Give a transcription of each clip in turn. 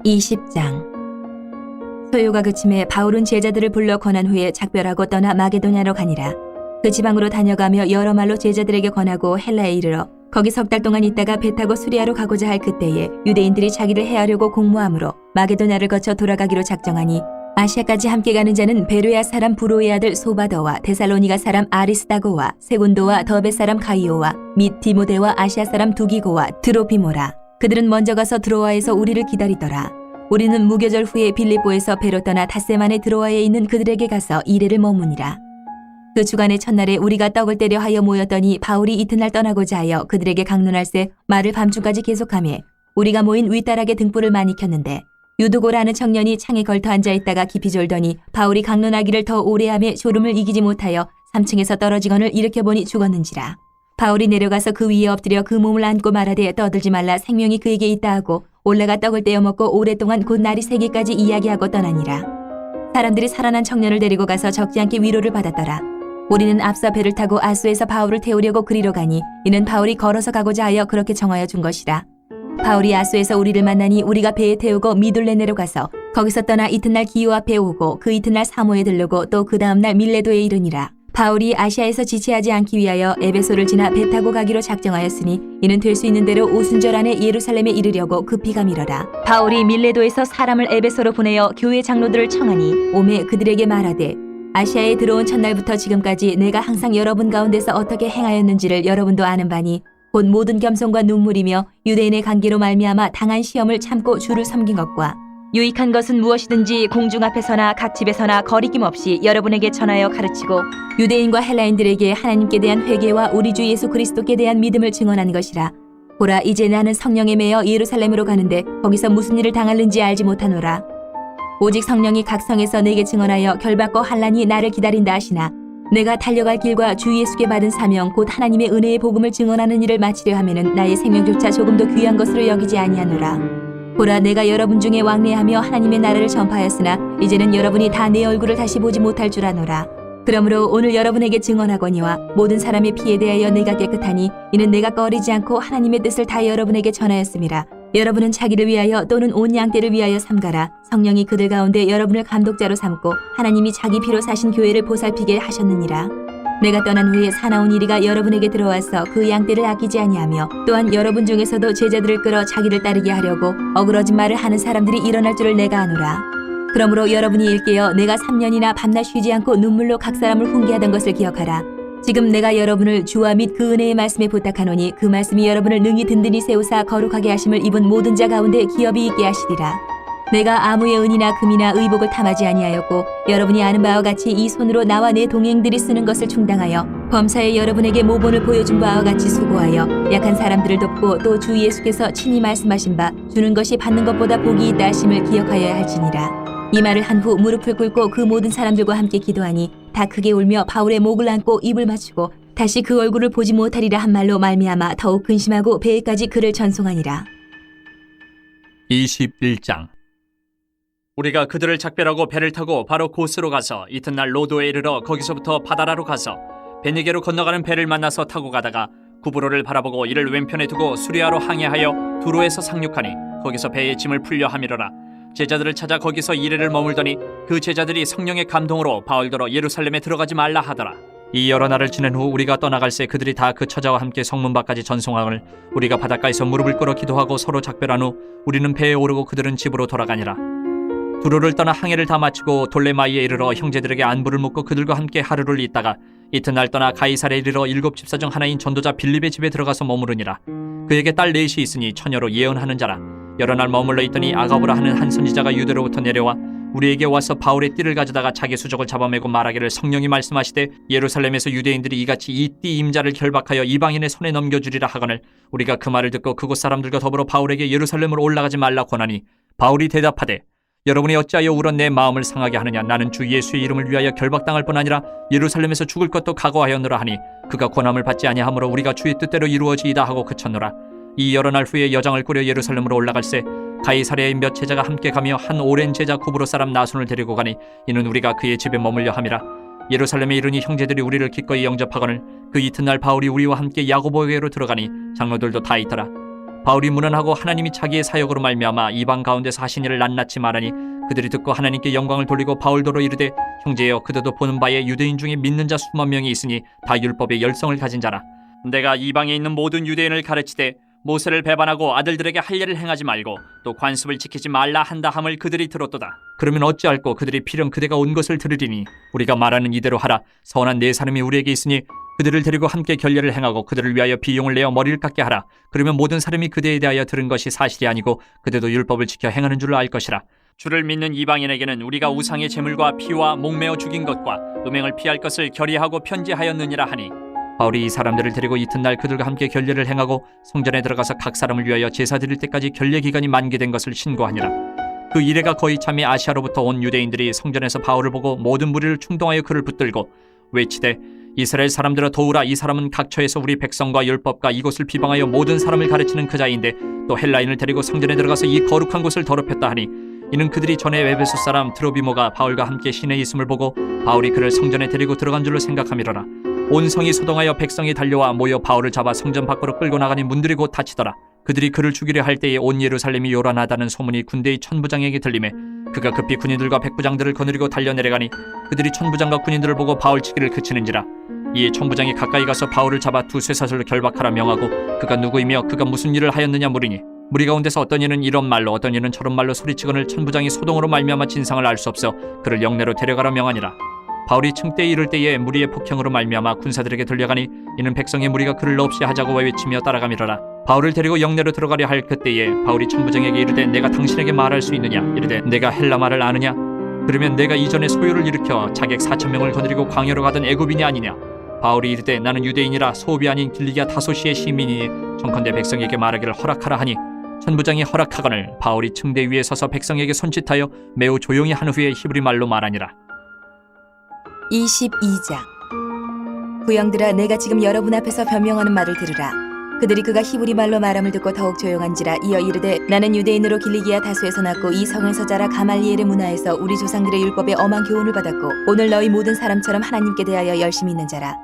20장. 소요가 그침에 바울은 제자들을 불러 권한 후에 작별하고 떠나 마게도냐로 가니라. 그 지방으로 다녀가며 여러 말로 제자들에게 권하고 헬라에 이르러 거기 석 달 동안 있다가 배 타고 수리아로 가고자 할 그때에 유대인들이 자기를 해하려고 공모함으로 마게도냐를 거쳐 돌아가기로 작정하니 아시아까지 함께 가는 자는 베르야 사람 브로의 아들 소바더와 데살로니가 사람 아리스다고와 세군도와 더베 사람 가이오와 및 디모데와 아시아 사람 두기고와 드로피모라. 그들은 먼저 가서 드로아에서 우리를 기다리더라. 우리는 무교절 후에 빌립보에서 배로 떠나 닷새만에 드로아에 있는 그들에게 가서 이레를 머무니라. 그 주간의 첫날에 우리가 떡을 때려 하여 모였더니 바울이 이튿날 떠나고자 하여 그들에게 강론할새 말을 밤중까지 계속하며 우리가 모인 윗다락에 등불을 많이 켰는데 유두고라는 청년이 창에 걸터 앉아있다가 깊이 졸더니 바울이 강론하기를 더 오래하며 졸음을 이기지 못하여 3층에서 떨어지건을 일으켜보니 죽었는지라. 바울이 내려가서 그 위에 엎드려 그 몸을 안고 말하되 떠들지 말라 생명이 그에게 있다 하고 올라가 떡을 떼어 먹고 오랫동안 곧 날이 새기까지 이야기하고 떠나니라. 사람들이 살아난 청년을 데리고 가서 적지 않게 위로를 받았더라. 우리는 앞서 배를 타고 아수에서 바울을 태우려고 그리로 가니 이는 바울이 걸어서 가고자 하여 그렇게 정하여 준 것이라. 바울이 아수에서 우리를 만나니 우리가 배에 태우고 미둘레네로 가서 거기서 떠나 이튿날 기호 앞에 오고 그 이튿날 사모에 들르고 또 그 다음날 밀레도에 이르니라. 바울이 아시아에서 지체하지 않기 위하여 에베소를 지나 배 타고 가기로 작정하였으니 이는 될 수 있는 대로 오순절 안에 예루살렘에 이르려고 급히 가미러라. 바울이 밀레도에서 사람을 에베소로 보내어 교회 장로들을 청하니 오매 그들에게 말하되 아시아에 들어온 첫날부터 지금까지 내가 항상 여러분 가운데서 어떻게 행하였는지를 여러분도 아는 바니 곧 모든 겸손과 눈물이며 유대인의 관계로 말미암아 당한 시험을 참고 주를 섬긴 것과 유익한 것은 무엇이든지 공중 앞에서나 각 집에서나 거리낌 없이 여러분에게 전하여 가르치고 유대인과 헬라인들에게 하나님께 대한 회개와 우리 주 예수 그리스도께 대한 믿음을 증언하는 것이라. 보라 이제 나는 성령에 매여 예루살렘으로 가는데 거기서 무슨 일을 당할는지 알지 못하노라. 오직 성령이 각 성에서 내게 증언하여 결박과 환난이 나를 기다린다 하시나 내가 달려갈 길과 주 예수께 받은 사명 곧 하나님의 은혜의 복음을 증언하는 일을 마치려 하면은 나의 생명조차 조금도 귀한 것으로 여기지 아니하노라. 보라 내가 여러분 중에 왕래하며 하나님의 나라를 전파하였으나 이제는 여러분이 다 내 얼굴을 다시 보지 못할 줄 아노라. 그러므로 오늘 여러분에게 증언하거니와 모든 사람의 피에 대하여 내가 깨끗하니 이는 내가 꺼리지 않고 하나님의 뜻을 다 여러분에게 전하였음이라. 여러분은 자기를 위하여 또는 온 양떼를 위하여 삼가라. 성령이 그들 가운데 여러분을 감독자로 삼고 하나님이 자기 피로 사신 교회를 보살피게 하셨느니라. 내가 떠난 후에 사나운 이리가 여러분에게 들어와서 그 양떼를 아끼지 아니하며 또한 여러분 중에서도 제자들을 끌어 자기를 따르게 하려고 어그러진 말을 하는 사람들이 일어날 줄을 내가 아노라. 그러므로 여러분이 일깨어 내가 3년이나 밤낮 쉬지 않고 눈물로 각 사람을 훈계하던 것을 기억하라. 지금 내가 여러분을 주와 및 그 은혜의 말씀에 부탁하노니 그 말씀이 여러분을 능히 든든히 세우사 거룩하게 하심을 입은 모든 자 가운데 기업이 있게 하시리라. 내가 아무의 은이나 금이나 의복을 탐하지 아니하였고 여러분이 아는 바와 같이 이 손으로 나와 내 동행들이 쓰는 것을 충당하여 범사에 여러분에게 모본을 보여준 바와 같이 수고하여 약한 사람들을 돕고 또 주 예수께서 친히 말씀하신 바 주는 것이 받는 것보다 복이 있다 하심을 기억하여야 할지니라. 이 말을 한 후 무릎을 꿇고 그 모든 사람들과 함께 기도하니 다 크게 울며 바울의 목을 안고 입을 맞추고 다시 그 얼굴을 보지 못하리라 한 말로 말미암아 더욱 근심하고 배에까지 그를 전송하니라. 21장. 우리가 그들을 작별하고 배를 타고 바로 고스로 가서 이튿날 로도에 이르러 거기서부터 바다라로 가서 베니게로 건너가는 배를 만나서 타고 가다가 구브로를 바라보고 이를 왼편에 두고 수리아로 항해하여 두로에서 상륙하니 거기서 배의 짐을 풀려 함이러라. 제자들을 찾아 거기서 이레를 머물더니 그 제자들이 성령의 감동으로 바울더러 예루살렘에 들어가지 말라 하더라. 이 여러 날을 지낸 후 우리가 떠나갈새 그들이 다 그 처자와 함께 성문 밖까지 전송하거늘 우리가 바닷가에서 무릎을 꿇어 기도하고 서로 작별한 후 우리는 배에 오르고 그들은 집으로 돌아가니라. 두로를 떠나 항해를 다 마치고 돌레마이에 이르러 형제들에게 안부를 묻고 그들과 함께 하루를 있다가 이튿날 떠나 가이사랴에 이르러 7 집사 중 하나인 전도자 빌립의 집에 들어가서 머무르니라. 그에게 딸 넷이 있으니 처녀로 예언하는 자라. 여러 날 머물러 있더니 아가보라 하는 한 선지자가 유대로부터 내려와 우리에게 와서 바울의 띠를 가져다가 자기 수족을 잡아매고 말하기를 성령이 말씀하시되 예루살렘에서 유대인들이 이같이 이 띠 임자를 결박하여 이방인의 손에 넘겨주리라 하거늘 우리가 그 말을 듣고 그곳 사람들과 더불어 바울에게 예루살렘으로 올라가지 말라 권하니 바울이 대답하되 여러분이 어찌하여 울어 내 마음을 상하게 하느냐. 나는 주 예수의 이름을 위하여 결박당할 뿐 아니라 예루살렘에서 죽을 것도 각오하였노라 하니 그가 권함을 받지 아니하므로 우리가 주의 뜻대로 이루어지이다 하고 그쳤노라. 이 여러 날 후에 여장을 꾸려 예루살렘으로 올라갈새 가이사랴의 몇 제자가 함께 가며 한 오랜 제자 구브로 사람 나손을 데리고 가니 이는 우리가 그의 집에 머물려 함이라. 예루살렘에 이르니 형제들이 우리를 기꺼이 영접하거늘 그 이튿날 바울이 우리와 함께 야고보에게로 들어가니 장로들도 다 있더라. 바울이 문안하고 하나님이 자기의 사역으로 말미암아 이방 가운데서 하신 일을 낱낱이 말하니 그들이 듣고 하나님께 영광을 돌리고 바울더러 이르되 형제여 그대도 보는 바에 유대인 중에 믿는 자 수만 명이 있으니 다 율법의 열성을 가진 자라. 내가 이방에 있는 모든 유대인을 가르치되 모세를 배반하고 아들들에게 할 일을 행하지 말고 또 관습을 지키지 말라 한다 함을 그들이 들었도다. 그러면 어찌할꼬 그들이 필연 그대가 온 것을 들으리니 우리가 말하는 이대로 하라. 선한 네 사람이 우리에게 있으니 그들을 데리고 함께 결례를 행하고 그들을 위하여 비용을 내어 머리를 깎게 하라. 그러면 모든 사람이 그대에 대하여 들은 것이 사실이 아니고 그대도 율법을 지켜 행하는 줄을 알 것이라. 주를 믿는 이방인에게는 우리가 우상의 제물과 피와 목매어 죽인 것과 음행을 피할 것을 결의하고 편지하였느니라 하니 바울이 이 사람들을 데리고 이튿날 그들과 함께 결례를 행하고 성전에 들어가서 각 사람을 위하여 제사 드릴 때까지 결례 기간이 만개된 것을 신고하니라. 그 이래가 거의 참이 아시아로부터 온 유대인들이 성전에서 바울을 보고 모든 무리를 충동하여 그를 붙들고 외치되 이스라엘 사람들아 도우라. 이 사람은 각처에서 우리 백성과 율법과 이곳을 비방하여 모든 사람을 가르치는 그 자인데 또 헬라인을 데리고 성전에 들어가서 이 거룩한 곳을 더럽혔다 하니 이는 그들이 전에 에베소 사람 트로비모가 바울과 함께 시내에 있음을 보고 바울이 그를 성전에 데리고 들어간 줄로 생각함이로라. 온 성이 소동하여 백성이 달려와 모여 바울을 잡아 성전 밖으로 끌고 나가니 문들이 곧 닫히더라. 그들이 그를 죽이려 할 때에 온 예루살렘이 요란하다는 소문이 군대의 천부장에게 들리매 그가 급히 군인들과 백부장들을 거느리고 달려내려가니 그들이 천부장과 군인들을 보고 바울 치기를 그치는지라. 이에 천부장이 가까이 가서 바울을 잡아 두 쇠사슬로 결박하라 명하고 그가 누구이며 그가 무슨 일을 하였느냐 물으니 무리 가운데서 어떤 이는 이런 말로 어떤 이는 저런 말로 소리치거늘 천부장이 소동으로 말미암아 진상을 알 수 없어 그를 영내로 데려가라 명하니라. 바울이 층대에 이를 때에 무리의 폭행으로 말미암아 군사들에게 들려가니 이는 백성의 무리가 그를 없이 하자고 외치며 따라가미러라. 바울을 데리고 영내로 들어가려 할 그때에 바울이 천부장에게 이르되 내가 당신에게 말할 수 있느냐. 이르되 내가 헬라 말을 아느냐. 그러면 내가 이전에 소요를 일으켜 자객 4,000명을 거느리고 광야로 가던 애굽인이 아니냐. 바울이 이르되 나는 유대인이라 소읍이 아닌 길리기아 다소시의 시민이니 청컨대 백성에게 말하기를 허락하라 하니 천부장이 허락하거늘 바울이 층대 위에 서서 백성에게 손짓하여 매우 조용히 한 후에 히브리 말로 말하니라. 22장. 부영들아 내가 지금 여러분 앞에서 변명하는 말을 들으라. 그들이 그가 히브리 말로 말함을 듣고 더욱 조용한지라. 이어 이르되 나는 유대인으로 길리기아 다소에서 났고 이 성에서 자라 가말리엘의 문화에서 우리 조상들의 율법에 엄한 교훈을 받았고 오늘 너희 모든 사람처럼 하나님께 대하여 열심히 있는 자라.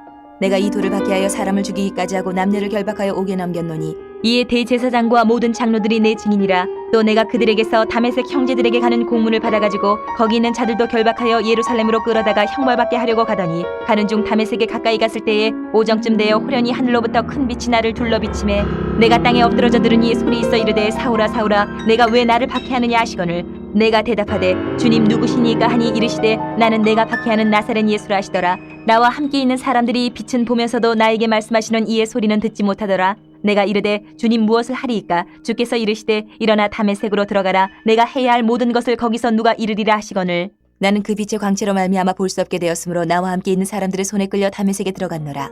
내가 이 돌을 박해하여 사람을 죽이기까지 하고 남녀를 결박하여 옥에 넘겼노니 이에 대제사장과 모든 장로들이 내 증인이라. 또 내가 그들에게서 다메섹 형제들에게 가는 공문을 받아가지고 거기 있는 자들도 결박하여 예루살렘으로 끌어다가 형벌받게 하려고 가더니 가는 중 다메섹에 가까이 갔을 때에 오정쯤 되어 호련히 하늘로부터 큰 빛이 나를 둘러비치매 내가 땅에 엎드러져 들으니 소리 있어 이르되 사울아 사울아 내가 왜 나를 박해하느냐 하시거늘 내가 대답하되 주님 누구시니까 하니 이르시되 나는 내가 박해하는 나사렛 예수라 하시더라. 나와 함께 있는 사람들이 빛은 보면서도 나에게 말씀하시는 이의 소리는 듣지 못하더라. 내가 이르되 주님 무엇을 하리이까. 주께서 이르시되 일어나 다메섹으로 들어가라. 내가 해야 할 모든 것을 거기서 누가 이르리라 하시거늘 나는 그 빛의 광채로 말미암아 볼 수 없게 되었으므로 나와 함께 있는 사람들의 손에 끌려 다메섹에 들어갔노라.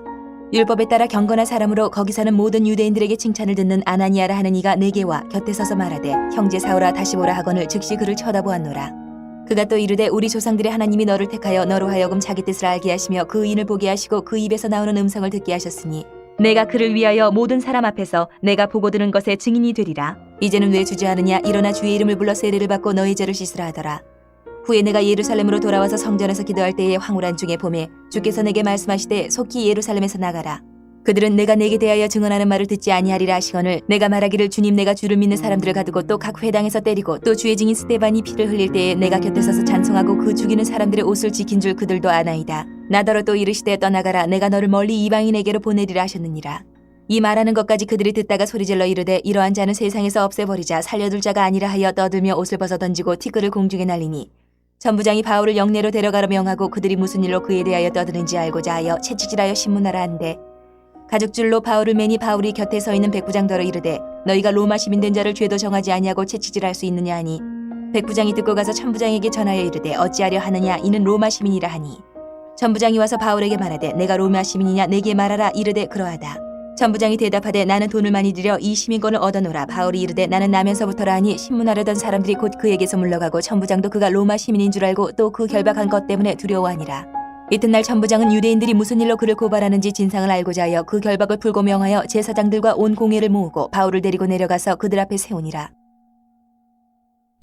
율법에 따라 경건한 사람으로 거기 사는 모든 유대인들에게 칭찬을 듣는 아나니아라 하는 이가 내게와 곁에 서서 말하되 형제 사울아 다시 보라 하거늘 즉시 그를 쳐다보았노라. 그가 또 이르되 우리 조상들의 하나님이 너를 택하여 너로 하여금 자기 뜻을 알게 하시며 그 의인을 보게 하시고 그 입에서 나오는 음성을 듣게 하셨으니 내가 그를 위하여 모든 사람 앞에서 내가 보고 들은 것의 증인이 되리라. 이제는 왜 주저하느냐. 일어나 주의 이름을 불러 세례를 받고 너희 죄를 씻으라 하더라. 후에 내가 예루살렘으로 돌아와서 성전에서 기도할 때에 황홀한 중에 봄에 주께서 내게 말씀하시되 속히 예루살렘에서 나가라. 그들은 내가 내게 대하여 증언하는 말을 듣지 아니하리라 하시거늘 내가 말하기를 주님 내가 주를 믿는 사람들을 가두고 또 각 회당에서 때리고 또 주의 증인 스데반이 피를 흘릴 때에 내가 곁에 서서 찬송하고 그 죽이는 사람들의 옷을 지킨 줄 그들도 아나이다. 나더러 또 이르시되 떠나가라. 내가 너를 멀리 이방인에게로 보내리라 하셨느니라. 이 말하는 것까지 그들이 듣다가 소리질러 이르되 이러한 자는 세상에서 없애버리자. 살려둘 자가 아니라 하여 떠들며 옷을 벗어 던지고 티끌을 공중에 날리니 천부장이 바울을 영내로 데려가라 명하고 그들이 무슨 일로 그에 대하여 떠드는지 알고자 하여 채찍질하여 신문하라 한대 가죽줄로 바울을 매니 바울이 곁에 서 있는 백부장더러 이르되 너희가 로마 시민 된 자를 죄도 정하지 아니하고 채찍질할 수 있느냐 하니 백부장이 듣고 가서 천부장에게 전하여 이르되 어찌하려 하느냐. 이는 로마 시민이라 하니 천부장이 와서 바울에게 말하되 내가 로마 시민이냐 내게 말하라. 이르되 그러하다. 천부장이 대답하되 나는 돈을 많이 들여 이 시민권을 얻어노라. 바울이 이르되 나는 나면서부터라 하니 신문하려던 사람들이 곧 그에게서 물러가고 천부장도 그가 로마 시민인 줄 알고 또 그 결박한 것 때문에 두려워하니라. 이튿날 천부장은 유대인들이 무슨 일로 그를 고발하는지 진상을 알고자 하여 그 결박을 풀고 명하여 제사장들과 온 공회를 모으고 바울을 데리고 내려가서 그들 앞에 세우니라.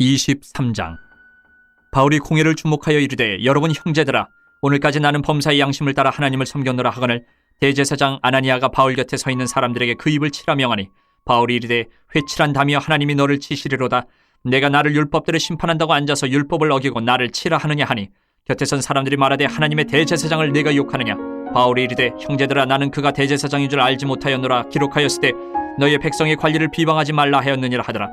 23장. 바울이 공회를 주목하여 이르되 여러분 형제들아 오늘까지 나는 범사의 양심을 따라 하나님을 섬겼노라 하거늘 대제사장 아나니아가 바울 곁에 서 있는 사람들에게 그 입을 치라 명하니 바울이 이르되 회칠한 다며 하나님이 너를 치시리로다. 내가 나를 율법대로 심판한다고 앉아서 율법을 어기고 나를 치라 하느냐 하니 곁에 선 사람들이 말하되 하나님의 대제사장을 네가 욕하느냐. 바울이 이르되 형제들아 나는 그가 대제사장인 줄 알지 못하였노라. 기록하였을 때 너희의 백성의 관리를 비방하지 말라 하였느니라 하더라.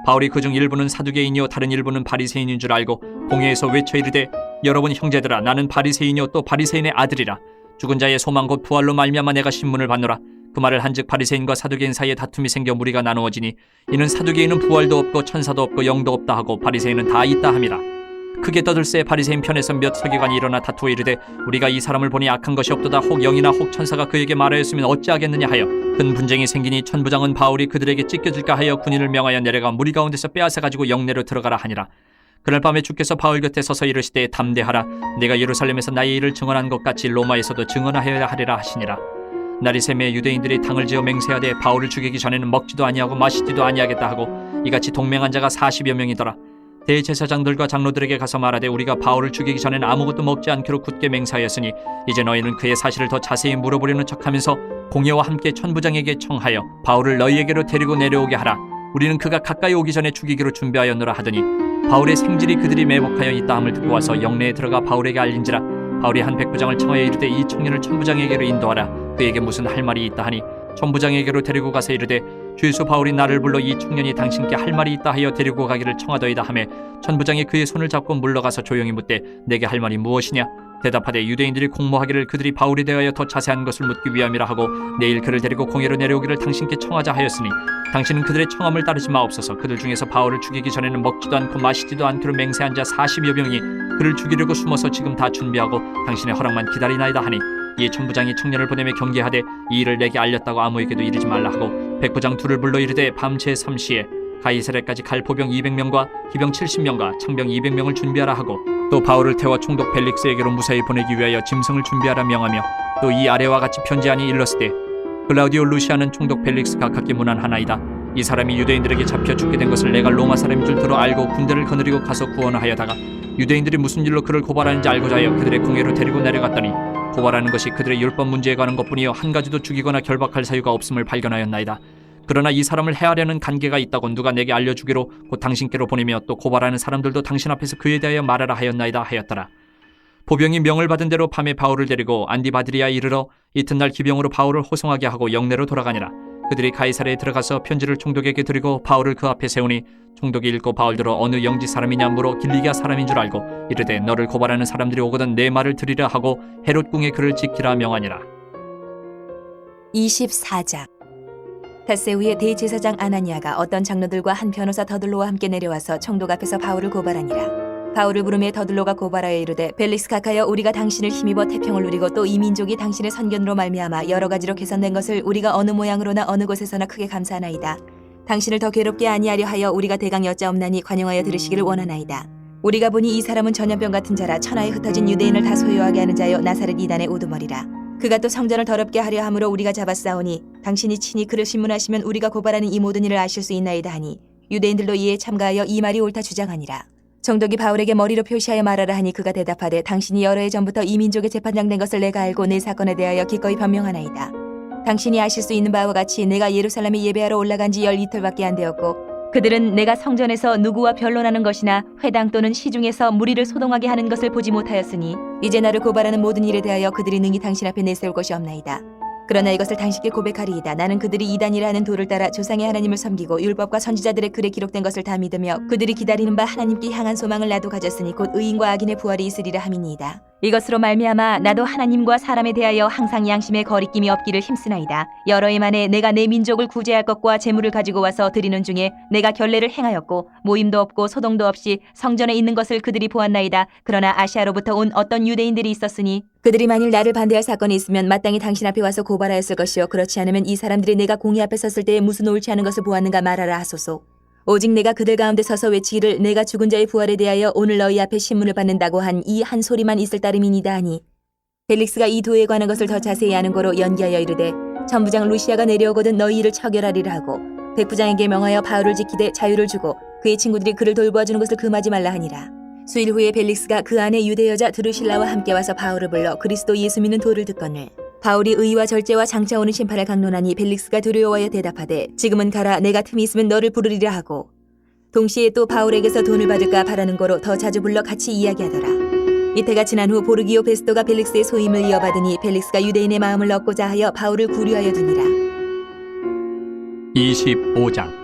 바울이 그중 일부는 사두개인이요 다른 일부는 바리새인인 줄 알고 공회에서 외쳐 이르되 여러분 형제들아 나는 바리새인이요 또 바리새인의 아들이라. 죽은 자의 소망 곧 부활로 말미암아 내가 신문을 받노라. 그 말을 한즉 바리새인과 사두개인 사이에 다툼이 생겨 무리가 나누어지니 이는 사두개인은 부활도 없고 천사도 없고 영도 없다 하고 바리새인은 다 있다 함이라. 크게 떠들새 바리새인 편에서 몇 서기관이 일어나 다투어 이르되 우리가 이 사람을 보니 악한 것이 없도다. 혹 영이나 혹 천사가 그에게 말하였으면 어찌하겠느냐 하여 큰 분쟁이 생기니 천부장은 바울이 그들에게 찢겨질까 하여 군인을 명하여 내려가 무리 가운데서 빼앗아 가지고 영내로 들어가라 하니라. 그날 밤에 주께서 바울 곁에 서서 이르시되 담대하라. 내가 예루살렘에서 나의 일을 증언한 것 같이 로마에서도 증언하여야 하리라 하시니라. 날이 새매 유대인들이 당을 지어 맹세하되 바울을 죽이기 전에는 먹지도 아니하고 마시지도 아니하겠다 하고 이같이 동맹한 자가 40여 명이더라. 대제사장들과 장로들에게 가서 말하되 우리가 바울을 죽이기 전에는 아무것도 먹지 않기로 굳게 맹세하였으니 이제 너희는 그의 사실을 더 자세히 물어보려는 척하면서 공회와 함께 천부장에게 청하여 바울을 너희에게로 데리고 내려오게 하라. 우리는 그가 가까이 오기 전에 죽이기로 준비하였노라 하더니 바울의 생질이 그들이 매복하여 있다함을 듣고 와서 영내에 들어가 바울에게 알린지라. 바울이 한 백부장을 청하여 이르되 이 청년을 천부장에게로 인도하라. 그에게 무슨 할 말이 있다 하니 천부장에게로 데리고 가서 이르되 주예수 바울이 나를 불러 이 청년이 당신께 할 말이 있다 하여 데리고 가기를 청하더이다 하매 천부장이 그의 손을 잡고 물러가서 조용히 묻되 내게 할 말이 무엇이냐. 대답하되 유대인들이 공모하기를 그들이 바울에 대하여 더 자세한 것을 묻기 위함이라 하고 내일 그를 데리고 공회로 내려오기를 당신께 청하자 하였으니 당신은 그들의 청함을 따르지 마옵소서. 그들 중에서 바울을 죽이기 전에는 먹지도 않고 마시지도 않기로 맹세한 자 40여 명이 그를 죽이려고 숨어서 지금 다 준비하고 당신의 허락만 기다리나이다 하니 이에 천부장이 청년을 보내며 경계하되 이 일을 내게 알렸다고 아무에게도 이르지 말라 하고 백부장 둘을 불러 이르되 밤새 3시에 가이사랴까지 갈 보병 200명과 기병 70명과 창병 200명을 준비하라 하고 또 바울을 태워 총독 벨릭스에게로 무사히 보내기 위하여 짐승을 준비하라 명하며 또 이 아래와 같이 편지하니 일렀으되 클라우디오 루시아는 총독 벨릭스가 각기 문안하나이다. 이 사람이 유대인들에게 잡혀 죽게 된 것을 내가 로마 사람인 줄 들어 알고 군대를 거느리고 가서 구원하여다가 유대인들이 무슨 일로 그를 고발하는지 알고자 하여 그들의 공회로 데리고 내려갔더니 고발하는 것이 그들의 율법 문제에 관한 것뿐이요 한 가지도 죽이거나 결박할 사유가 없음을 발견하였나이다. 그러나 이 사람을 해하려는 관계가 있다고 누가 내게 알려주기로 곧 당신께로 보내며 또 고발하는 사람들도 당신 앞에서 그에 대하여 말하라 하였나이다 하였더라. 보병이 명을 받은 대로 밤에 바울을 데리고 안디바드리아에 이르러 이튿날 기병으로 바울을 호송하게 하고 영내로 돌아가니라. 그들이 가이사랴에 들어가서 편지를 총독에게 드리고 바울을 그 앞에 세우니 총독이 읽고 바울들어 어느 영지 사람이냐 물어 길리기아 사람인 줄 알고 이르되 너를 고발하는 사람들이 오거든 내 말을 들으라 하고 헤롯 궁에 그를 지키라 명하니라. 24장. 닷새 후에 대제사장 아나니아가 어떤 장로들과 한 변호사 더들로와 함께 내려와서 총독 앞에서 바울을 고발하니라. 바울을 부르매 더들로가 고발하여 이르되 벨릭스 각하여 우리가 당신을 힘입어 태평을 누리고 또 이 민족이 당신의 선견으로 말미암아 여러 가지로 개선된 것을 우리가 어느 모양으로나 어느 곳에서나 크게 감사하나이다. 당신을 더 괴롭게 아니하려 하여 우리가 대강 여짜옵나니 관용하여 들으시기를 원하나이다. 우리가 보니 이 사람은 전염병 같은 자라 천하에 흩어진 유대인을 다 소유하게 하는 자여 나사렛 이단의 우두머리라. 그가 또 성전을 더럽게 하려 함으로 우리가 잡았사오니 당신이 친히 그를 신문하시면 우리가 고발하는 이 모든 일을 아실 수 있나이다 하니 유대인들도 이에 참가하여 이 말이 옳다 주장하니라. 총독이 바울에게 머리로 표시하여 말하라 하니 그가 대답하되 당신이 여러 해 전부터 이 민족의 재판장 된 것을 내가 알고 내 사건에 대하여 기꺼이 변명하나이다. 당신이 아실 수 있는 바와 같이 내가 예루살렘에 예배하러 올라간 지 12이틀밖에 안 되었고 그들은 내가 성전에서 누구와 변론하는 것이나 회당 또는 시중에서 무리를 소동하게 하는 것을 보지 못하였으니 이제 나를 고발하는 모든 일에 대하여 그들이 능히 당신 앞에 내세울 것이 없나이다. 그러나 이것을 당신께 고백하리이다. 나는 그들이 이단이라 하는 도를 따라 조상의 하나님을 섬기고 율법과 선지자들의 글에 기록된 것을 다 믿으며 그들이 기다리는 바 하나님께 향한 소망을 나도 가졌으니 곧 의인과 악인의 부활이 있으리라 함이니이다. 이것으로 말미암아 나도 하나님과 사람에 대하여 항상 양심에 거리낌이 없기를 힘쓰나이다. 여러 해 만에 내가 내 민족을 구제할 것과 재물을 가지고 와서 드리는 중에 내가 결례를 행하였고 모임도 없고 소동도 없이 성전에 있는 것을 그들이 보았나이다. 그러나 아시아로부터 온 어떤 유대인들이 있었으니 그들이 만일 나를 반대할 사건이 있으면 마땅히 당신 앞에 와서 고발하였을 것이요 그렇지 않으면 이 사람들이 내가 공의 앞에 섰을 때에 무슨 옳지 않은 것을 보았는가 말하라 하소서. 오직 내가 그들 가운데 서서 외치기를 내가 죽은 자의 부활에 대하여 오늘 너희 앞에 신문을 받는다고 한 이 한 소리만 있을 따름이니이다 하니 벨릭스가 이 도에 관한 것을 더 자세히 아는 거로 연기하여 이르되 천부장 루시아가 내려오거든 너희 일을 처결하리라 하고 백부장에게 명하여 바울을 지키되 자유를 주고 그의 친구들이 그를 돌보아주는 것을 금하지 말라 하니라. 수일 후에 벨릭스가 그 안에 유대 여자 드루실라와 함께 와서 바울을 불러 그리스도 예수 믿는 도를 듣거늘 바울이 의와 절제와 장차 오는 심판을 강론하니 벨릭스가 두려워하여 대답하되 지금은 가라 내가 틈이 있으면 너를 부르리라 하고 동시에 또 바울에게서 돈을 받을까 바라는 거로 더 자주 불러 같이 이야기하더라. 이때가 지난 후 보르기오 베스토가 벨릭스의 소임을 이어받으니 벨릭스가 유대인의 마음을 얻고자 하여 바울을 구류하여 두니라. 25장.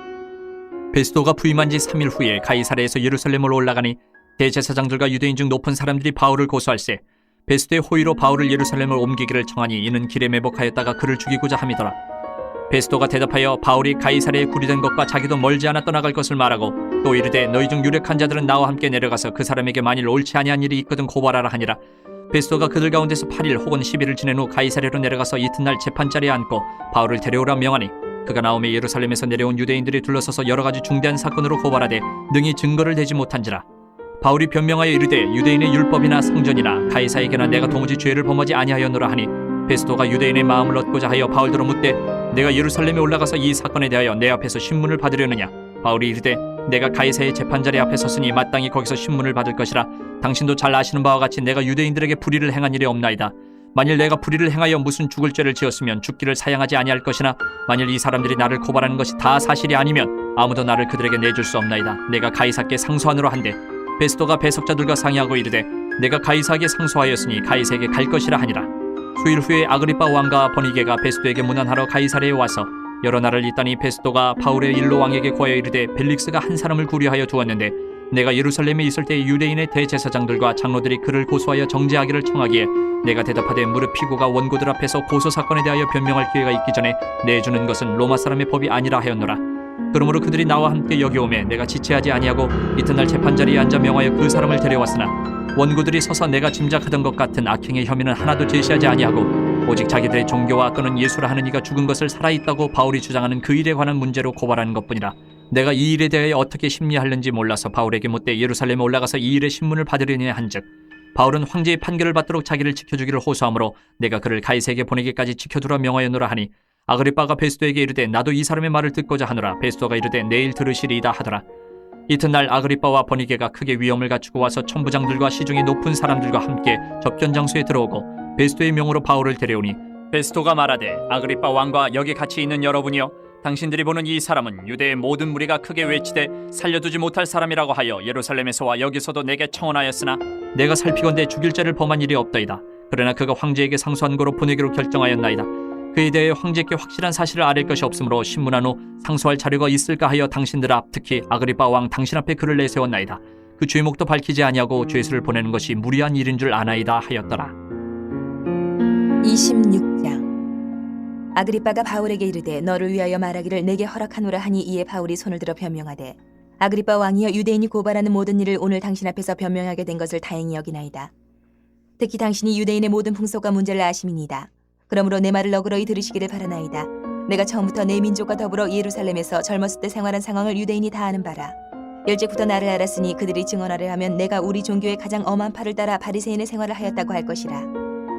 베스토가 부임한 지 3일 후에 가이사랴에서 예루살렘으로 올라가니 대제사장들과 유대인 중 높은 사람들이 바울을 고소할세 베스토의 호의로 바울을 예루살렘을 옮기기를 청하니 이는 길에 매복하였다가 그를 죽이고자 함이더라. 베스토가 대답하여 바울이 가이사랴에 구리된 것과 자기도 멀지 않아 떠나갈 것을 말하고 또 이르되 너희 중 유력한 자들은 나와 함께 내려가서 그 사람에게 만일 옳지 아니한 일이 있거든 고발하라 하니라. 베스토가 그들 가운데서 8일 혹은 10일을 지낸 후 가이사랴로 내려가서 이튿날 재판자리에 앉고 바울을 데려오라 명하니 그가 나오매 예루살렘에서 내려온 유대인들이 둘러서서 여러 가지 중대한 사건으로 고발하되 능히 증거를 대지 못한지라. 바울이 변명하여 이르되 유대인의 율법이나 성전이나 가이사에게나 내가 도무지 죄를 범하지 아니하였노라 하니 베스토가 유대인의 마음을 얻고자 하여 바울더러 묻되 내가 예루살렘에 올라가서 이 사건에 대하여 내 앞에서 신문을 받으려느냐. 바울이 이르되 내가 가이사의 재판자리 앞에 섰으니 마땅히 거기서 신문을 받을 것이라. 당신도 잘 아시는 바와 같이 내가 유대인들에게 불의를 행한 일이 없나이다. 만일 내가 불의를 행하여 무슨 죽을 죄를 지었으면 죽기를 사양하지 아니할 것이나 만일 이 사람들이 나를 고발하는 것이 다 사실이 아니면 아무도 나를 그들에게 내줄 수 없나이다. 내가 가이사께 상소하노라 한데 베스토가 배석자들과 상의하고 이르되 내가 가이사에게 상소하였으니 가이사에게 갈 것이라 하니라. 수일 후에 아그리빠 왕과 버니게가 베스토에게 문안하러 가이사랴에 와서 여러 날을 있다니 베스토가 바울의 일로 왕에게 고하여 이르되 벨릭스가 한 사람을 구류하여 두었는데 내가 예루살렘에 있을 때 유대인의 대제사장들과 장로들이 그를 고소하여 정죄하기를 청하기에 내가 대답하되 무릇 피고가 원고들 앞에서 고소 사건에 대하여 변명할 기회가 있기 전에 내주는 것은 로마 사람의 법이 아니라 하였노라. 그러므로 그들이 나와 함께 여기 오매 내가 지체하지 아니하고 이튿날 재판자리에 앉아 명하여 그 사람을 데려왔으나 원고들이 서서 내가 짐작하던 것 같은 악행의 혐의는 하나도 제시하지 아니하고 오직 자기들의 종교와 또는 예수라 하는 이가 죽은 것을 살아있다고 바울이 주장하는 그 일에 관한 문제로 고발하는 것뿐이라. 내가 이 일에 대하여 어떻게 심리하는지 몰라서 바울에게 묻되 예루살렘에 올라가서 이 일의 신문을 받으려니 한즉 바울은 황제의 판결을 받도록 자기를 지켜주기를 호소하므로 내가 그를 가이사에게 보내기까지 지켜두라 명하였노라 하니 아그리빠가 베스토에게 이르되 나도 이 사람의 말을 듣고자 하노라. 베스토가 이르되 내일 들으시리이다 하더라. 이튿날 아그리빠와 버니게가 크게 위엄을 갖추고 와서 천부장들과 시중의 높은 사람들과 함께 접견 장소에 들어오고 베스토의 명으로 바울을 데려오니 베스토가 말하되 아그리빠 왕과 여기 같이 있는 여러분이여 당신들이 보는 이 사람은 유대의 모든 무리가 크게 외치되 살려두지 못할 사람이라고 하여 예루살렘에서와 여기서도 내게 청언하였으나 내가 살피건대 죽일 죄를 범한 일이 없다이다. 그러나 그가 황제에게 상소한 거로 보내기로 결정하였나이다. 그에 대해 황제께 확실한 사실을 아릴 것이 없으므로 신문한 후 상소할 자료가 있을까 하여 당신들 앞 특히 아그리빠 왕 당신 앞에 글을 내세웠나이다. 그 죄목도 밝히지 아니하고 죄수를 보내는 것이 무리한 일인 줄 아나이다 하였더라. 26장. 아그리빠가 바울에게 이르되 너를 위하여 말하기를 내게 허락하노라 하니 이에 바울이 손을 들어 변명하되 아그리빠 왕이여 유대인이 고발하는 모든 일을 오늘 당신 앞에서 변명하게 된 것을 다행히 여기나이다. 특히 당신이 유대인의 모든 풍속과 문제를 아심이니이다. 그러므로 내 말을 너그러이 들으시기를 바라나이다. 내가 처음부터 내 민족과 더불어 예루살렘에서 젊었을 때 생활한 상황을 유대인이 다 아는 바라. 일찍부터 나를 알았으니 그들이 증언하려 하면 내가 우리 종교의 가장 엄한 팔을 따라 바리새인의 생활을 하였다고 할 것이라.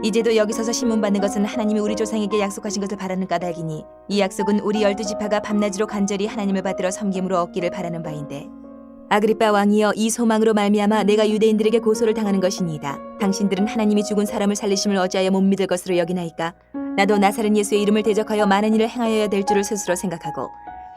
이제도 여기 서서 신문 받는 것은 하나님이 우리 조상에게 약속하신 것을 바라는 까닭이니 이 약속은 우리 12지파가 밤낮으로 간절히 하나님을 받들어 섬김으로 얻기를 바라는 바인데 아그리빠 왕이여 이 소망으로 말미암아 내가 유대인들에게 고소를 당하는 것이니이다. 당신들은 하나님이 죽은 사람을 살리심을 어찌하여 못 믿을 것으로 여기나이까? 나도 나사렛 예수의 이름을 대적하여 많은 일을 행하여야 될 줄을 스스로 생각하고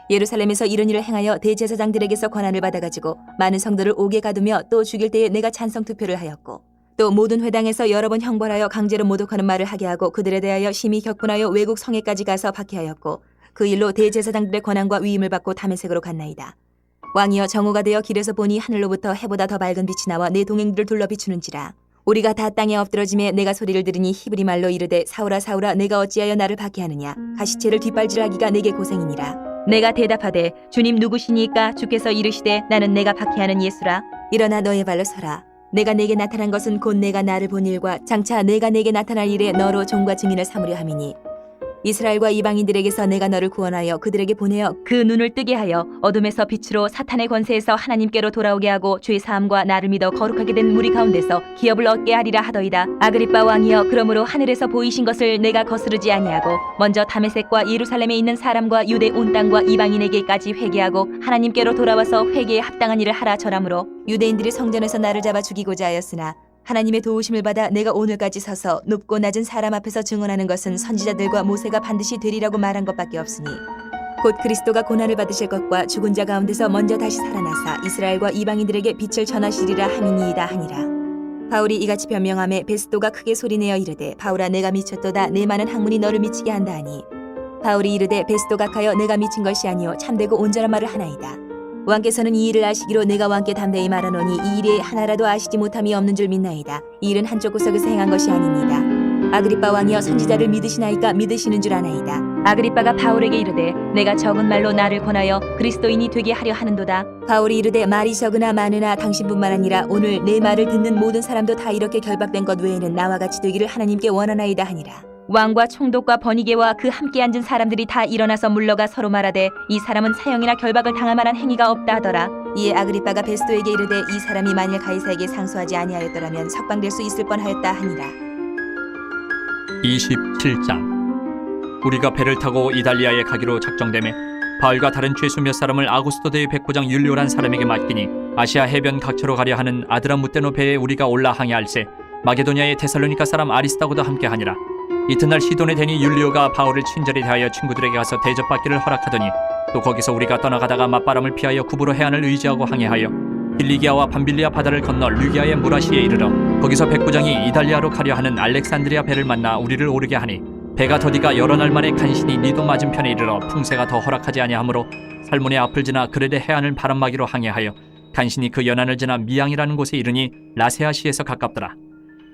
예루살렘에서 이런 일을 행하여 대제사장들에게서 권한을 받아가지고 많은 성도를 옥에 가두며 또 죽일 때에 내가 찬성 투표를 하였고 또 모든 회당에서 여러 번 형벌하여 강제로 모독하는 말을 하게 하고 그들에 대하여 심히 격분하여 외국 성에까지 가서 박해하였고 그 일로 대제사장들의 권한과 위임을 받고 다메섹으로 갔나이다. 왕이여 정오가 되어 길에서 보니 하늘로부터 해보다 더 밝은 빛이 나와 내 동행들을 둘러 비추는지라. 우리가 다 땅에 엎드러짐에 내가 소리를 들으니 히브리 말로 이르되 사울아 사울아 내가 어찌하여 나를 박해하느냐. 가시체를 뒷발질하기가 내게 고생이니라. 내가 대답하되 주님 누구시니까? 주께서 이르시되 나는 내가 박해하는 예수라. 일어나 너의 발로 서라. 내가 내게 나타난 것은 곧 내가 나를 본 일과 장차 내가 내게 나타날 일에 너로 종과 증인을 삼으려 함이니 이스라엘과 이방인들에게서 내가 너를 구원하여 그들에게 보내어 그 눈을 뜨게 하여 어둠에서 빛으로 사탄의 권세에서 하나님께로 돌아오게 하고 죄 사함과 나를 믿어 거룩하게 된 무리 가운데서 기업을 얻게 하리라 하더이다. 아그리빠 왕이여 그러므로 하늘에서 보이신 것을 내가 거스르지 아니하고 먼저 다메섹과 예루살렘에 있는 사람과 유대 온 땅과 이방인에게까지 회개하고 하나님께로 돌아와서 회개에 합당한 일을 하라 전하므로 유대인들이 성전에서 나를 잡아 죽이고자 하였으나 하나님의 도우심을 받아 내가 오늘까지 서서 높고 낮은 사람 앞에서 증언하는 것은 선지자들과 모세가 반드시 되리라고 말한 것밖에 없으니 곧 그리스도가 고난을 받으실 것과 죽은 자 가운데서 먼저 다시 살아나사 이스라엘과 이방인들에게 빛을 전하시리라 함이니이다 하니라. 바울이 이같이 변명하매 베스도가 크게 소리내어 이르되 바울아 내가 미쳤도다 내 많은 학문이 너를 미치게 한다 하니 바울이 이르되 베스도 각하여 내가 미친 것이 아니요 참되고 온전한 말을 하나이다. 왕께서는 이 일을 아시기로 내가 왕께 담대히 말하노니 이 일에 하나라도 아시지 못함이 없는 줄 믿나이다. 이 일은 한쪽 구석에서 행한 것이 아닙니다. 아그리빠 왕이여 선지자를 믿으시나이까 믿으시는 줄 아나이다. 아그리빠가 바울에게 이르되 내가 적은 말로 나를 권하여 그리스도인이 되게 하려 하는도다. 바울이 이르되 말이 적으나 많으나 당신뿐만 아니라 오늘 내 말을 듣는 모든 사람도 다 이렇게 결박된 것 외에는 나와 같이 되기를 하나님께 원하나이다 하니라. 왕과 총독과 번이게와 그 함께 앉은 사람들이 다 일어나서 물러가 서로 말하되 이 사람은 사형이나 결박을 당할 만한 행위가 없다 하더라. 이에 아그리빠가 베스도에게 이르되 이 사람이 만일 가이사에게 상소하지 아니하였더라면 석방될 수 있을 뻔하였다 하니라. 27장. 우리가 배를 타고 이달리아에 가기로 작정되매 바울과 다른 죄수 몇 사람을 아구스토 대의 백부장 율리오란 사람에게 맡기니 아시아 해변 각처로 가려 하는 아드라무테노 배에 우리가 올라 항해할세 마게도냐의 데살로니가 사람 아리스타고도 함께하니라. 이튿날 시돈의 대니 율리오가 바울을 친절히 대하여 친구들에게 가서 대접받기를 허락하더니 또 거기서 우리가 떠나가다가 맞바람을 피하여 구부로 해안을 의지하고 항해하여 빌리기아와 밤빌리아 바다를 건너 르기아의 무라시에 이르러 거기서 백부장이 이달리아로 가려 하는 알렉산드리아 배를 만나 우리를 오르게 하니 배가 더디가 여러 날 만에 간신히 니도 맞은편에 이르러 풍세가 더 허락하지 아니하므로 살몬의 앞을 지나 그레데 해안을 바람막이로 항해하여 간신히 그 연안을 지나 미양이라는 곳에 이르니 라세아시에서 가깝더라.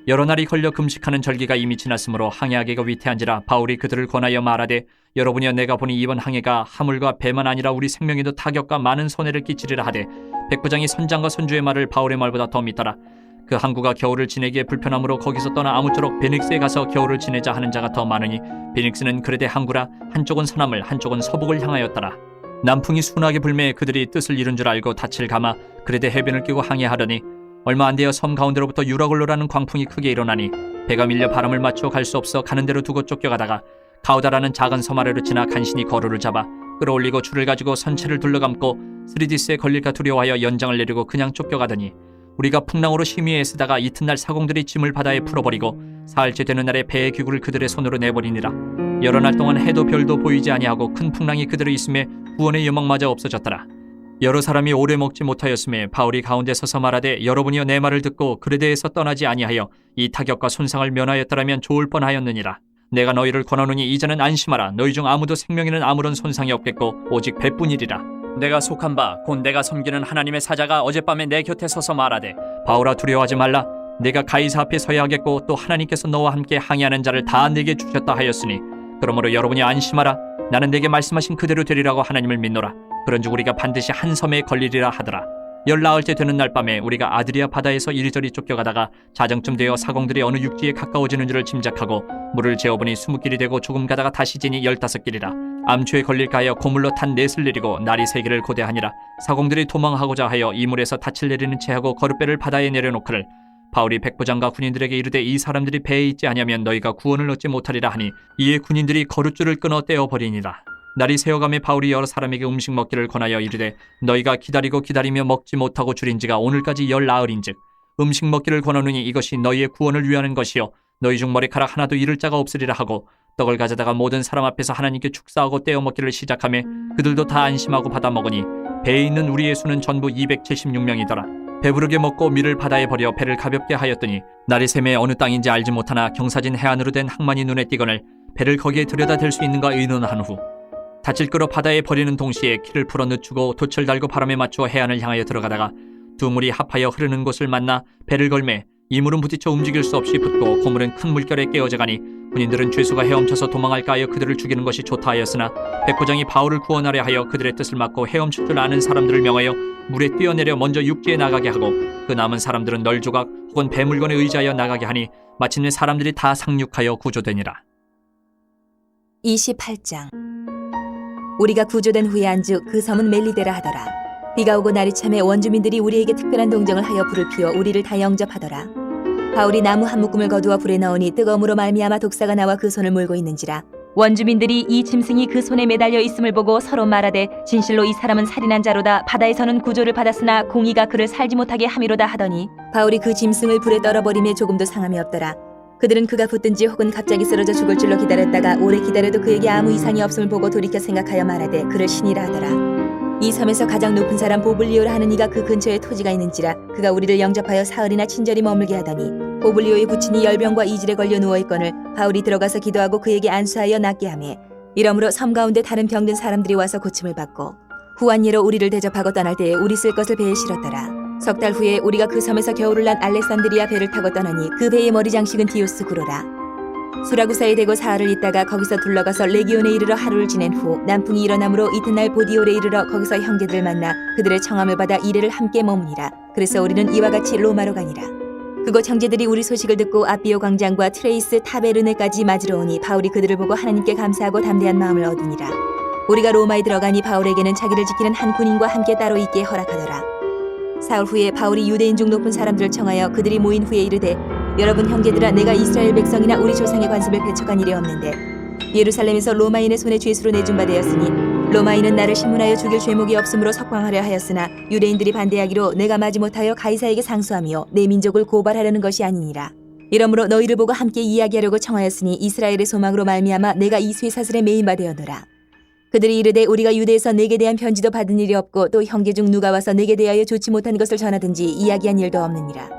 여러 날이 걸려 금식하는 절기가 이미 지났으므로 항해하기가 위태한지라 바울이 그들을 권하여 말하되 여러분이여 내가 보니 이번 항해가 하물과 배만 아니라 우리 생명에도 타격과 많은 손해를 끼치리라 하되 백부장이 선장과 선주의 말을 바울의 말보다 더 믿더라. 그 항구가 겨울을 지내기에 불편하므로 거기서 떠나 아무쪼록 베닉스에 가서 겨울을 지내자 하는 자가 더 많으니 베닉스는 그레데 항구라 한쪽은 서남을 한쪽은 서북을 향하였더라. 남풍이 순하게 불매 그들이 뜻을 이룬 줄 알고 닻을 감아 그레데 해변을 끼고 항해하려니 얼마 안 되어 섬 가운데로부터 유라굴로라는 광풍이 크게 일어나니 배가 밀려 바람을 맞추어 갈 수 없어 가는 대로 두고 쫓겨가다가 가우다라는 작은 섬 아래로 지나 간신히 거루를 잡아 끌어올리고 줄을 가지고 선체를 둘러감고 스리디스에 걸릴까 두려워하여 연장을 내리고 그냥 쫓겨가더니 우리가 풍랑으로 심히 애쓰다가 이튿날 사공들이 짐을 바다에 풀어버리고 사흘째 되는 날에 배의 기구를 그들의 손으로 내버리니라. 여러 날 동안 해도 별도 보이지 아니하고 큰 풍랑이 그대로 있음에 구원의 여망마저 없어졌더라. 여러 사람이 오래 먹지 못하였음에 바울이 가운데 서서 말하되 여러분이여 내 말을 듣고 그레데에서 떠나지 아니하여 이 타격과 손상을 면하였더라면 좋을 뻔하였느니라. 내가 너희를 권하노니 이제는 안심하라. 너희 중 아무도 생명에는 아무런 손상이 없겠고 오직 배뿐이리라. 내가 속한 바 곧 내가 섬기는 하나님의 사자가 어젯밤에 내 곁에 서서 말하되 바울아 두려워하지 말라. 내가 가이사 앞에 서야 하겠고 또 하나님께서 너와 함께 항해하는 자를 다 내게 주셨다 하였으니 그러므로 여러분이 안심하라. 나는 내게 말씀하신 그대로 되리라고 하나님을 믿노라. 그런즉 우리가 반드시 한 섬에 걸리리라 하더라. 14일째 되는 날 밤에 우리가 아드리아 바다에서 이리저리 쫓겨가다가 자정쯤 되어 사공들이 어느 육지에 가까워지는 줄을 짐작하고 물을 재어보니 20길이 되고 조금 가다가 다시 지니 15길이라. 암초에 걸릴까 하여 고물로 탄 넷을 내리고 날이 세기를 고대하니라. 사공들이 도망하고자 하여 이물에서 닻을 내리는 채 하고 거룻배를 바다에 내려놓기를 바울이 백부장과 군인들에게 이르되 이 사람들이 배에 있지 아니하면 너희가 구원을 얻지 못하리라 하니 이에 군인들이 거룻줄을 끊어 떼어버리니라. 날이 새어가며 바울이 여러 사람에게 음식 먹기를 권하여 이르되 너희가 기다리며 먹지 못하고 줄인지가 오늘까지 10나흘인즉 음식 먹기를 권하노니 이것이 너희의 구원을 위하는 것이요 너희 중 머리카락 하나도 잃을 자가 없으리라 하고 떡을 가져다가 모든 사람 앞에서 하나님께 축사하고 떼어 먹기를 시작하며 그들도 다 안심하고 받아 먹으니 배에 있는 우리의 수는 전부 276명이더라. 배부르게 먹고 밀을 바다에 버려 배를 가볍게 하였더니 날이 샘에 어느 땅인지 알지 못하나 경사진 해안으로 된 항만이 눈에 띄거늘 배를 거기에 들여다 댈 수 있는가 의논한 후 닻을 끌어 바다에 버리는 동시에 키를 풀어 늦추고 돛을 달고 바람에 맞추어 해안을 향하여 들어가다가 두 물이 합하여 흐르는 곳을 만나 배를 걸매 이 물은 부딪혀 움직일 수 없이 붙고 고물은 큰 물결에 깨어져 가니 군인들은 죄수가 헤엄쳐서 도망할까 하여 그들을 죽이는 것이 좋다 하였으나 백부장이 바울을 구원하려 하여 그들의 뜻을 막고 헤엄칠 줄 아는 사람들을 명하여 물에 뛰어내려 먼저 육지에 나가게 하고 그 남은 사람들은 널조각 혹은 배물건에 의지하여 나가게 하니 마침내 사람들이 다 상륙하여 구조되니라. 28장. 우리가 구조된 후에 안주 그 섬은 멜리데라 하더라. 비가 오고 날이 참에 원주민들이 우리에게 특별한 동정을 하여 불을 피워 우리를 다 영접하더라. 바울이 나무 한 묶음을 거두어 불에 넣으니 뜨거움으로 말미암아 독사가 나와 그 손을 몰고 있는지라. 원주민들이 이 짐승이 그 손에 매달려 있음을 보고 서로 말하되 진실로 이 사람은 살인한 자로다. 바다에서는 구조를 받았으나 공의가 그를 살지 못하게 함이로다 하더니 바울이 그 짐승을 불에 떨어버림에 조금도 상함이 없더라. 그들은 그가 붙든지 혹은 갑자기 쓰러져 죽을 줄로 기다렸다가 오래 기다려도 그에게 아무 이상이 없음을 보고 돌이켜 생각하여 말하되 그를 신이라 하더라. 이 섬에서 가장 높은 사람 보블리오라 하는 이가 그 근처에 토지가 있는지라 그가 우리를 영접하여 사흘이나 친절히 머물게 하더니 보블리오의 부친이 열병과 이질에 걸려 누워있거늘 바울이 들어가서 기도하고 그에게 안수하여 낫게 하매 이러므로 섬 가운데 다른 병든 사람들이 와서 고침을 받고 후한 예로 우리를 대접하고 떠날 때에 우리 쓸 것을 배에 실었더라. 석 달 후에 우리가 그 섬에서 겨울을 난 알렉산드리아 배를 타고 떠나니 그 배의 머리 장식은 디오스 구로라. 수라구사에 대고 사흘을 있다가 거기서 둘러가서 레기온에 이르러 하루를 지낸 후 남풍이 일어나므로 이튿날 보디올에 이르러 거기서 형제들을 만나 그들의 청함을 받아 이래를 함께 머무니라. 그래서 우리는 이와 같이 로마로 가니라. 그곳 형제들이 우리 소식을 듣고 아비오 광장과 트레이스 타베르네까지 맞으러 오니 바울이 그들을 보고 하나님께 감사하고 담대한 마음을 얻으니라. 우리가 로마에 들어가니 바울에게는 자기를 지키는 한 군인과 함께 따로 있게 허락하더라. 사흘 후에 바울이 유대인 중 높은 사람들을 청하여 그들이 모인 후에 이르되 여러분 형제들아 내가 이스라엘 백성이나 우리 조상의 관습을 배척한 일이 없는데 예루살렘에서 로마인의 손에 죄수로 내준 바 되었으니 로마인은 나를 신문하여 죽일 죄목이 없으므로 석방하려 하였으나 유대인들이 반대하기로 내가 마지 못하여 가이사에게 상수하며 내 민족을 고발하려는 것이 아니니라. 이러므로 너희를 보고 함께 이야기하려고 청하였으니 이스라엘의 소망으로 말미암아 내가 이 쇠사슬에 매인 바 되었노라. 그들이 이르되 우리가 유대에서 내게 대한 편지도 받은 일이 없고 또 형제 중 누가 와서 내게 대하여 좋지 못한 것을 전하든지 이야기한 일도 없느니라.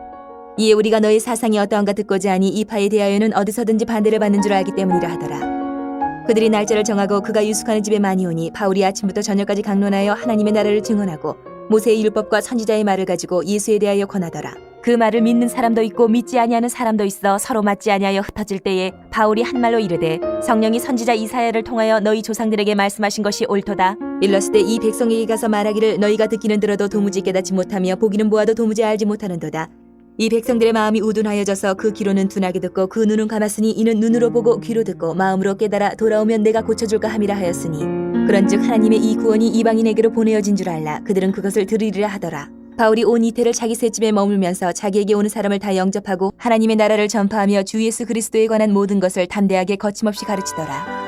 이에 우리가 너의 사상이 어떠한가 듣고자 하니 이 파에 대하여는 어디서든지 반대를 받는 줄 알기 때문이라 하더라. 그들이 날짜를 정하고 그가 유숙하는 집에 많이 오니 바울이 아침부터 저녁까지 강론하여 하나님의 나라를 증언하고 모세의 율법과 선지자의 말을 가지고 예수에 대하여 권하더라. 그 말을 믿는 사람도 있고 믿지 아니하는 사람도 있어 서로 맞지 아니하여 흩어질 때에 바울이 한 말로 이르되 성령이 선지자 이사야를 통하여 너희 조상들에게 말씀하신 것이 옳도다. 일렀을 때 이 백성에게 가서 말하기를 너희가 듣기는 들어도 도무지 깨닫지 못하며 보기는 보아도 도무지 알지 못하는도다. 이 백성들의 마음이 우둔하여져서 그 귀로는 둔하게 듣고 그 눈은 감았으니 이는 눈으로 보고 귀로 듣고 마음으로 깨달아 돌아오면 내가 고쳐줄까 함이라 하였으니 그런즉 하나님의 이 구원이 이방인에게로 보내어진 줄 알라. 그들은 그것을 들으리라 하더라. 바울이 온 이태를 자기 셋집에 머물면서 자기에게 오는 사람을 다 영접하고 하나님의 나라를 전파하며 주 예수 그리스도에 관한 모든 것을 담대하게 거침없이 가르치더라.